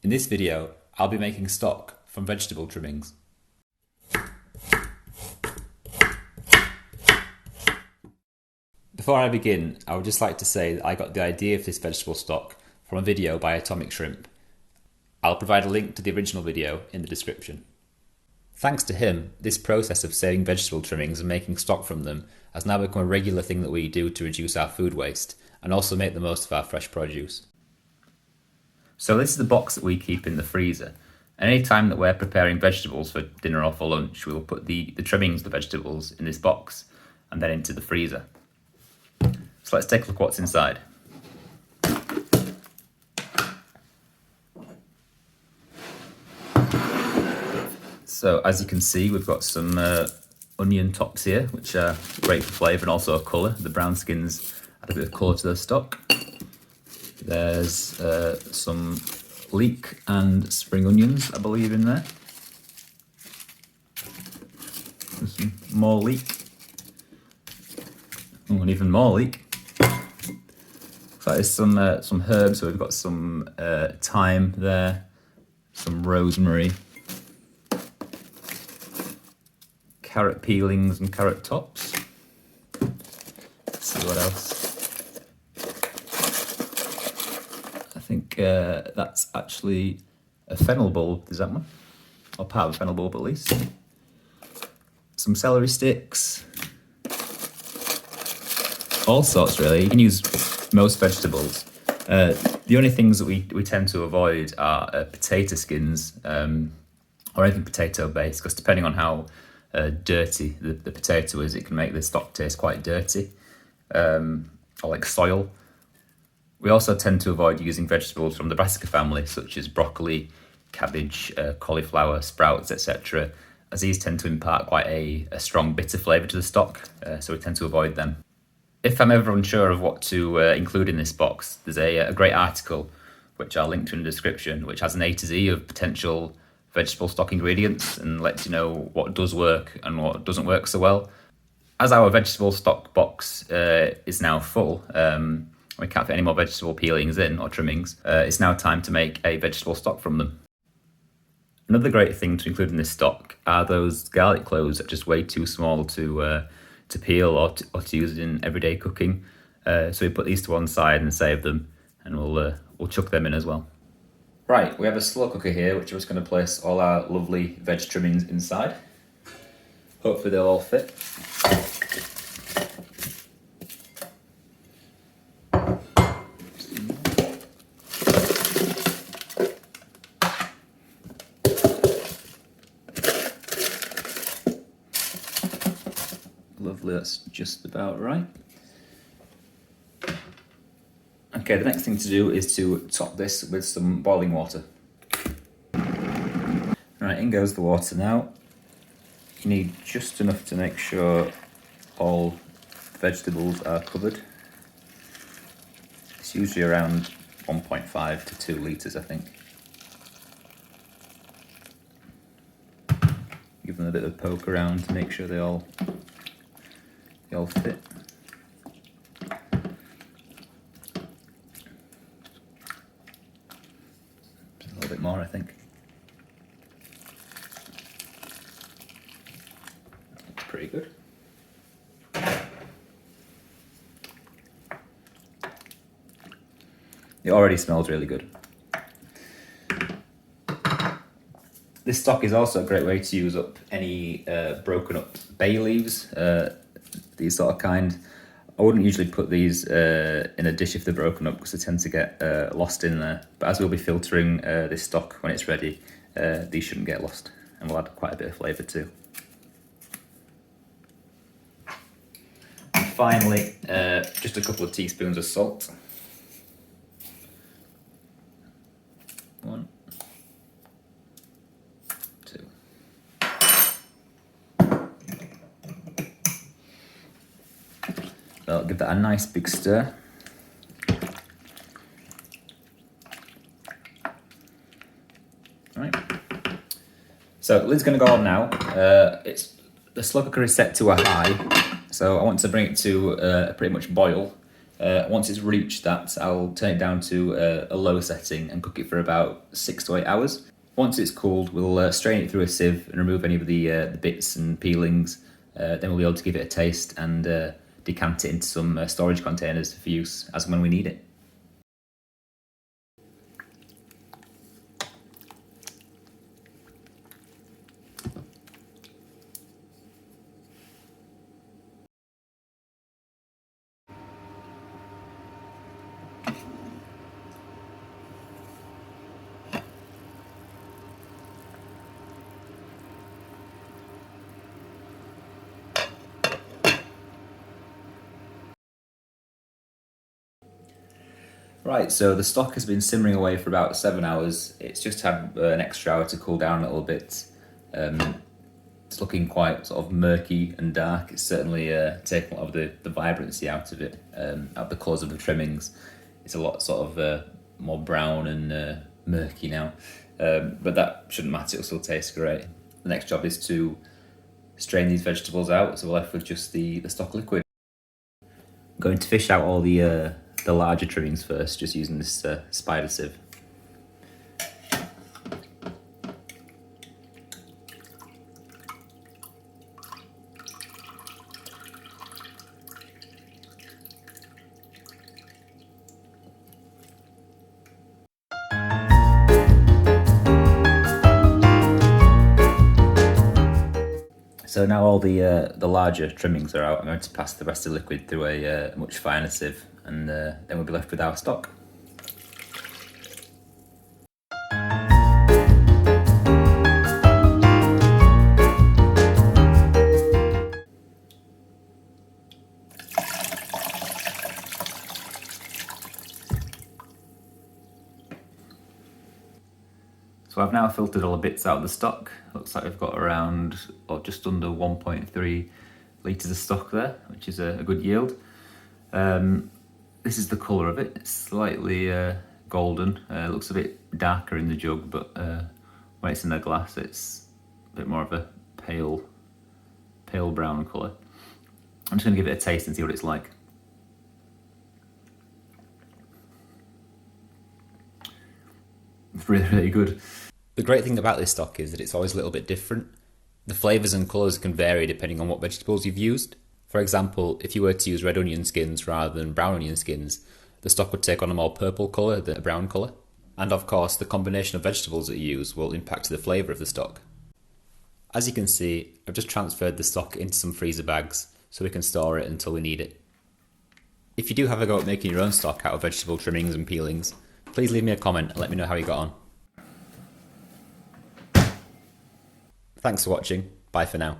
In this video, I'll be making stock from vegetable trimmings. Before I begin, I would just like to say that I got the idea of this vegetable stock from a video by Atomic Shrimp. I'll provide a link to the original video in the description. Thanks to him, this process of saving vegetable trimmings and making stock from them has now become a regular thing that we do to reduce our food waste and also make the most of our fresh produce. So this is the box that we keep in the freezer. And any time that we're preparing vegetables for dinner or for lunch, we'll put the trimmings of the vegetables in this box and then into the freezer. So let's take a look what's inside. So as you can see, we've got some onion tops here, which are great for flavour and also a colour. The brown skins add a bit of colour to the stock. There's some leek and spring onions, I believe, in there. There's some more leek. Oh, and even more leek. So there's some herbs. So we've got some thyme there, some rosemary, carrot peelings and carrot tops. Let's see what else. I think that's actually a fennel bulb, is that one? Or part of a fennel bulb at least. Some celery sticks. All sorts really. You can use most vegetables. The only things that we tend to avoid are potato skins or anything potato based, because depending on how dirty the potato is, it can make the stock taste quite dirty, or like soil. We also tend to avoid using vegetables from the brassica family, such as broccoli, cabbage, cauliflower, sprouts, etc., as these tend to impart quite a strong bitter flavour to the stock, so we tend to avoid them. If I'm ever unsure of what to include in this box, there's a great article, which I'll link to in the description, which has an A to Z of potential vegetable stock ingredients and lets you know what does work and what doesn't work so well. As our vegetable stock box is now full, we can't fit any more vegetable peelings in or trimmings, it's now time to make a vegetable stock from them. Another great thing to include in this stock are those garlic cloves that are just way too small to peel or to use in everyday cooking. So we put these to one side and save them, and we'll chuck them in as well. Right, we have a slow cooker here, which we're just going to place all our lovely veg trimmings inside. Hopefully they'll all fit. Lovely, that's just about right. Okay, the next thing to do is to top this with some boiling water. Right, in goes the water now. You need just enough to make sure all vegetables are covered. It's usually around 1.5 to 2 litres, I think. Give them a bit of a poke around to make sure they all fit. A little bit more, I think. Pretty good. It already smells really good. This stock is also a great way to use up any broken up bay leaves, these sort of kind. I wouldn't usually put these in a dish if they're broken up, because they tend to get lost in there. But as we'll be filtering this stock when it's ready, these shouldn't get lost, and we'll add quite a bit of flavour too. And finally, just a couple of teaspoons of salt. 1, 2. So I'll give that a nice big stir. Right. So lid's going to go on now. The slow cooker is set to a high, so I want to bring it to a pretty much boil Once it's reached that, I'll turn it down to a low setting and cook it for about 6 to 8 hours. Once it's cooled, we'll strain it through a sieve and remove any of the bits and peelings. Then we'll be able to give it a taste and decant it into some storage containers for use as and when we need it. Right, so the stock has been simmering away for about 7 hours. It's just had an extra hour to cool down a little bit. It's looking quite sort of murky and dark. It's certainly taken a lot of the vibrancy out of it, out of the colours of the trimmings. It's a lot sort of more brown and murky now, but that shouldn't matter, it'll still taste great. The next job is to strain these vegetables out, so we're left with just the stock liquid. I'm going to fish out all the larger trimmings first, just using this spider sieve. So now all the larger trimmings are out, I'm going to pass the rest of the liquid through a much finer sieve, and then we'll be left with our stock. So I've now filtered all the bits out of the stock. Looks like we've got around, or just under 1.3 litres of stock there, which is a good yield. This is the colour of it. It's slightly golden. Looks a bit darker in the jug, but when it's in the glass, it's a bit more of a pale brown colour. I'm just going to give it a taste and see what it's like. It's really, really good. The great thing about this stock is that it's always a little bit different. The flavours and colours can vary depending on what vegetables you've used. For example, if you were to use red onion skins rather than brown onion skins, the stock would take on a more purple colour than a brown colour. And of course, the combination of vegetables that you use will impact the flavour of the stock. As you can see, I've just transferred the stock into some freezer bags so we can store it until we need it. If you do have a go at making your own stock out of vegetable trimmings and peelings, please leave me a comment and let me know how you got on. Thanks for watching. Bye for now.